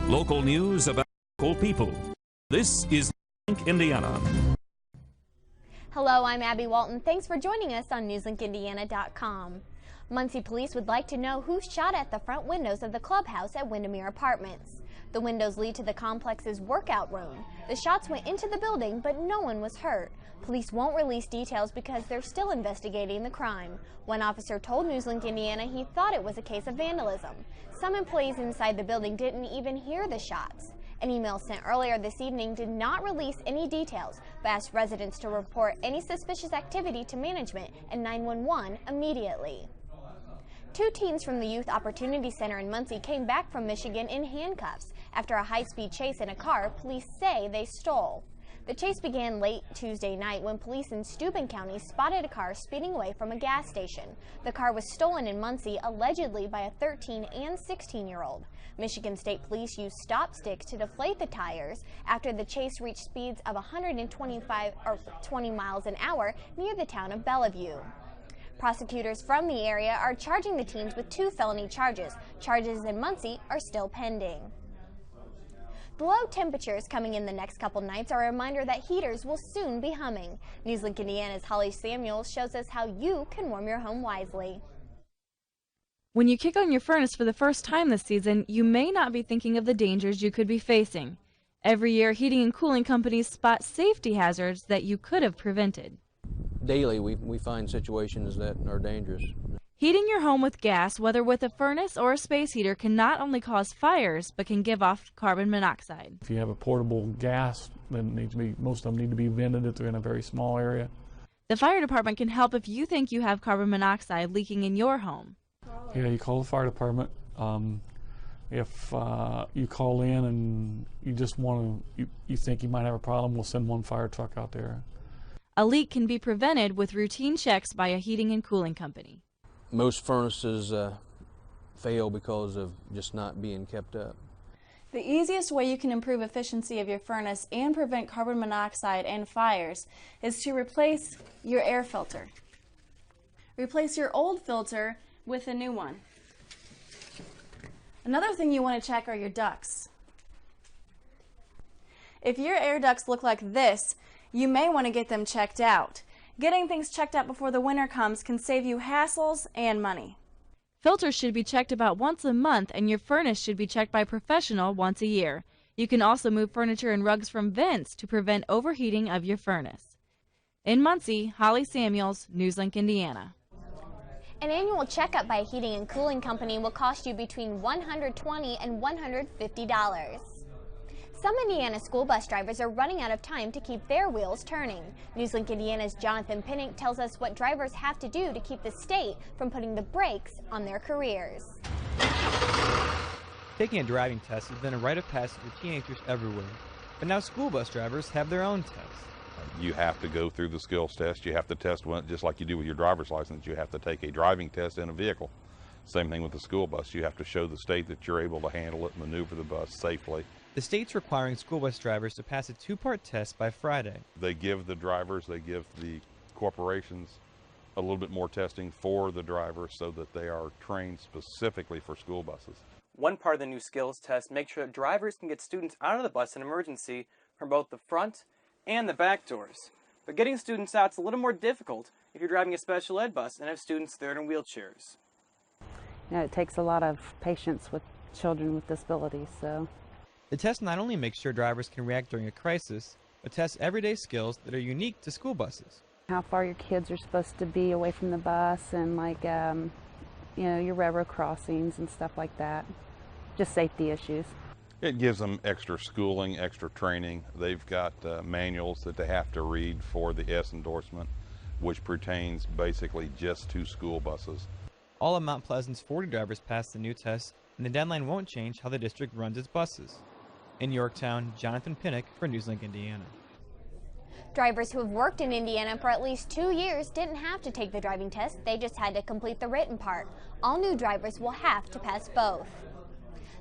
Local news about local people. This is Newslink, Indiana. Hello, I'm Abby Walton. Thanks for joining us on NewslinkIndiana.com. Muncie police would like to know who shot at the front windows of the clubhouse at Windermere Apartments. The windows lead to the complex's workout room. The shots went into the building, but no one was hurt. Police won't release details because they're still investigating the crime. One officer told Newslink Indiana he thought it was a case of vandalism. Some employees inside the building didn't even hear the shots. An email sent earlier this evening did not release any details, but asked residents to report any suspicious activity to management and 911 immediately. Two teens from the Youth Opportunity Center in Muncie came back from Michigan in handcuffs after a high-speed chase in a car police say they stole. The chase began late Tuesday night when police in Steuben County spotted a car speeding away from a gas station. The car was stolen in Muncie, allegedly by a 13- and 16-year-old. Michigan State Police used stop sticks to deflate the tires after the chase reached speeds of 20 miles an hour near the town of Bellevue. Prosecutors from the area are charging the teens with 2 felony charges. Charges in Muncie are still pending. The low temperatures coming in the next couple nights are a reminder that heaters will soon be humming. Newslink Indiana's Holly Samuels shows us how you can warm your home wisely. When you kick on your furnace for the first time this season, you may not be thinking of the dangers you could be facing. Every year, heating and cooling companies spot safety hazards that you could have prevented. Daily, we find situations that are dangerous. Heating your home with gas, whether with a furnace or a space heater, can not only cause fires, but can give off carbon monoxide. If you have a portable gas, then most of them need to be vented if they're in a very small area. The fire department can help if you think you have carbon monoxide leaking in your home. Yeah, you call the fire department. If you call in and you just you think you might have a problem, we'll send one fire truck out there. A leak can be prevented with routine checks by a heating and cooling company. Most furnaces fail because of just not being kept up. The easiest way you can improve efficiency of your furnace and prevent carbon monoxide and fires is to replace your air filter. Replace your old filter with a new one. Another thing you want to check are your ducts. If your air ducts look like this, you may want to get them checked out. Getting things checked out before the winter comes can save you hassles and money. Filters should be checked about once a month, and your furnace should be checked by a professional once a year. You can also move furniture and rugs from vents to prevent overheating of your furnace. In Muncie, Holly Samuels, Newslink, Indiana. An annual checkup by a heating and cooling company will cost you between $120 and $150. Some Indiana school bus drivers are running out of time to keep their wheels turning. Newslink Indiana's Jonathan Pinnick tells us what drivers have to do to keep the state from putting the brakes on their careers. Taking a driving test has been a rite of passage for teenagers everywhere, but now school bus drivers have their own tests. You have to go through the skills test. You have to test one, just like you do with your driver's license. You have to take a driving test in a vehicle. Same thing with the school bus. You have to show the state that you're able to handle it and maneuver the bus safely. The state's requiring school bus drivers to pass a 2-part test by Friday. They give the drivers, they give the corporations a little bit more testing for the drivers so that they are trained specifically for school buses. One part of the new skills test makes sure that drivers can get students out of the bus in emergency from both the front and the back doors. But getting students out is a little more difficult if you're driving a special ed bus and have students there in wheelchairs. You know, it takes a lot of patience with children with disabilities, so. The test not only makes sure drivers can react during a crisis, but tests everyday skills that are unique to school buses. How far your kids are supposed to be away from the bus and you know, your railroad crossings and stuff like that. Just safety issues. It gives them extra schooling, extra training. They've got manuals that they have to read for the S endorsement, which pertains basically just to school buses. All of Mount Pleasant's 40 drivers passed the new test, and the deadline won't change how the district runs its buses. In Yorktown, Jonathan Pinnick for Newslink, Indiana. Drivers who have worked in Indiana for at least 2 years didn't have to take the driving test, they just had to complete the written part. All new drivers will have to pass both.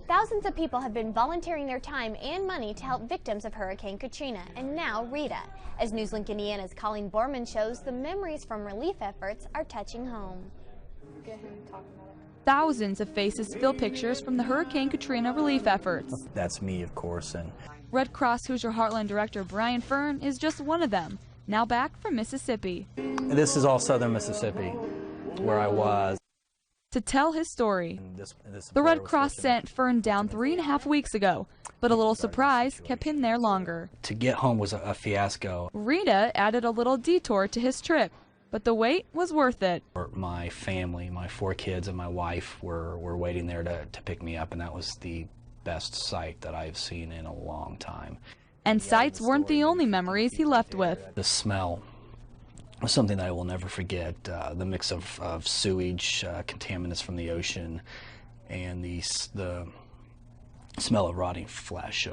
Thousands of people have been volunteering their time and money to help victims of Hurricane Katrina and now Rita. As Newslink Indiana's Colleen Borman shows, the memories from relief efforts are touching home. Get him talking about it. thousands of faces fill pictures from the Hurricane Katrina relief efforts. That's me, of course. And Red Cross Hoosier Heartland Director Brian Fern is just one of them, now back from Mississippi. this is all southern Mississippi, where I was. To tell his story. The Red Cross sent Fern down 3.5 weeks ago, but a little surprise kept him there longer. To get home was a fiasco. Rita added a little detour to his trip, but the wait was worth it. My family, my 4 kids and my wife were waiting there to pick me up, and that was the best sight that I've seen in a long time. And sights weren't the only memories he left with. The smell was something that I will never forget. The mix of sewage, contaminants from the ocean, and the smell of rotting flesh.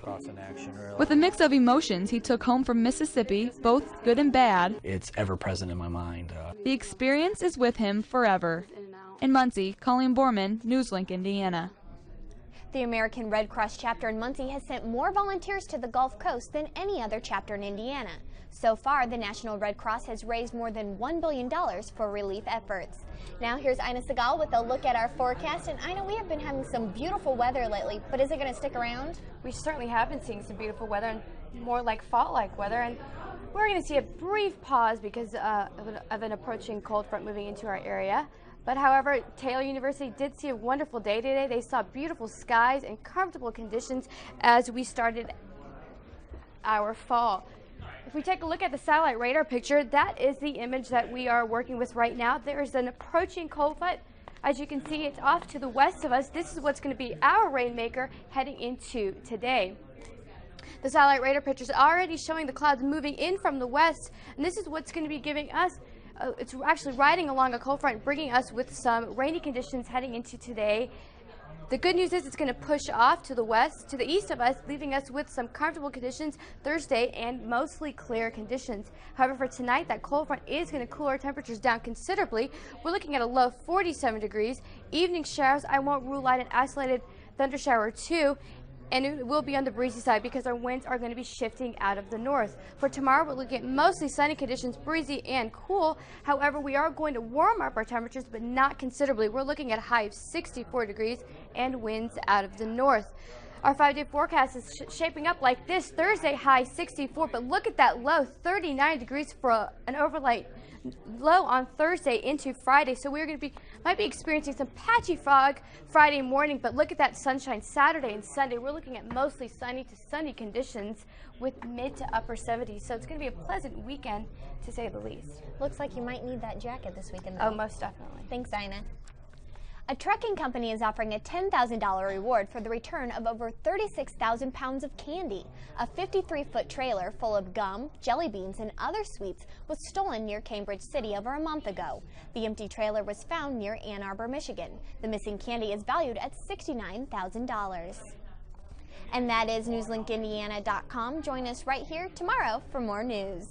With a mix of emotions he took home from Mississippi, both good and bad. It's ever present in my mind. The experience is with him forever. In Muncie, Colleen Borman, Newslink, Indiana. The American Red Cross chapter in Muncie has sent more volunteers to the Gulf Coast than any other chapter in Indiana. So far, the National Red Cross has raised more than $1 billion for relief efforts. Now here's Ina Segal with a look at our forecast. And Ina, we have been having some beautiful weather lately, but is it going to stick around? We certainly have been seeing some beautiful weather, and more like fall-like weather. And we're going to see a brief pause because of an approaching cold front moving into our area. But however, Taylor University did see a wonderful day today. They saw beautiful skies and comfortable conditions as we started our fall. If we take a look at the satellite radar picture, that is the image that we are working with right now. There is an approaching cold front. As you can see, it's off to the west of us. This is what's going to be our rainmaker heading into today. The satellite radar picture is already showing the clouds moving in from the west, and this is what's going to be giving us it's actually riding along a cold front, bringing us with some rainy conditions heading into today. The good news is it's going to push off to the west, to the east of us, leaving us with some comfortable conditions Thursday and mostly clear conditions. However, for tonight, that cold front is going to cool our temperatures down considerably. We're looking at a low 47 degrees. Evening showers, I won't rule out an isolated thunder shower or two. And it will be on the breezy side because our winds are going to be shifting out of the north. For tomorrow, we're looking at mostly sunny conditions, breezy and cool. However, we are going to warm up our temperatures, but not considerably. We're looking at a high of 64 degrees and winds out of the north. Our 5-day forecast is shaping up like this. Thursday, high 64, but look at that low, 39 degrees for an overnight low on Thursday into Friday. So we're going to might be experiencing some patchy fog Friday morning, but look at that sunshine Saturday and Sunday. We're looking at mostly sunny to sunny conditions with mid to upper 70s. So it's going to be a pleasant weekend to say the least. Looks like you might need that jacket this weekend, though. Oh, most definitely. Thanks, Ina. A trucking company is offering a $10,000 reward for the return of over 36,000 pounds of candy. A 53-foot trailer full of gum, jelly beans, and other sweets was stolen near Cambridge City over a month ago. The empty trailer was found near Ann Arbor, Michigan. The missing candy is valued at $69,000. And that is NewsLinkIndiana.com. Join us right here tomorrow for more news.